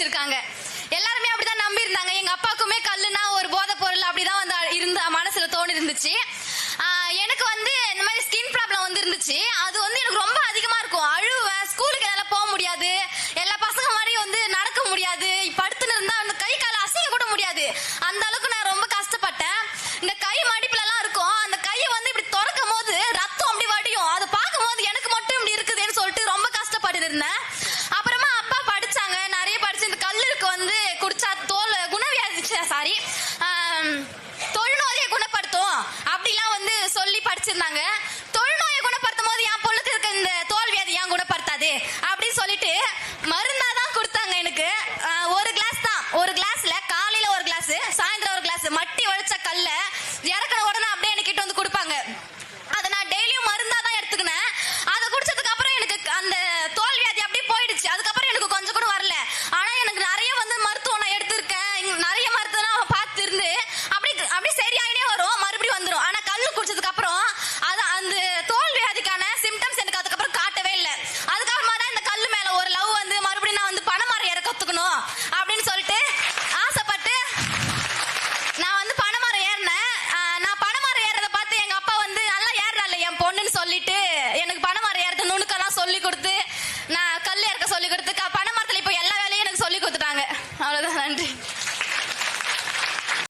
வச்சிருக்காங்க. எல்லாருமே அப்படிதான் நம்பி இருந்தாங்க. எங்க அப்பாக்குமே கல்லுனா ஒரு போதை பொருள் அப்படிதான் வந்து இருந்த மனசுல தோணி இருந்துச்சு. எனக்கு வந்து இந்த மாதிரி ஸ்கின் ப்ராப்ளம் வந்து இருந்துச்சு. அது வந்து எனக்கு ரொம்ப அதிகமா இருக்கும். அழுவேன், ஸ்கூலுக்கு என்னால போக முடியாது, எல்லா பசங்க மாதிரி வந்து நடக்க முடியாது, படுத்துன்னு இருந்தா அந்த கை கால அசைக்க கூட முடியாது. அந்த அளவுக்கு நான் ரொம்ப கஷ்டப்பட்டேன். இந்த கை மடிப்புல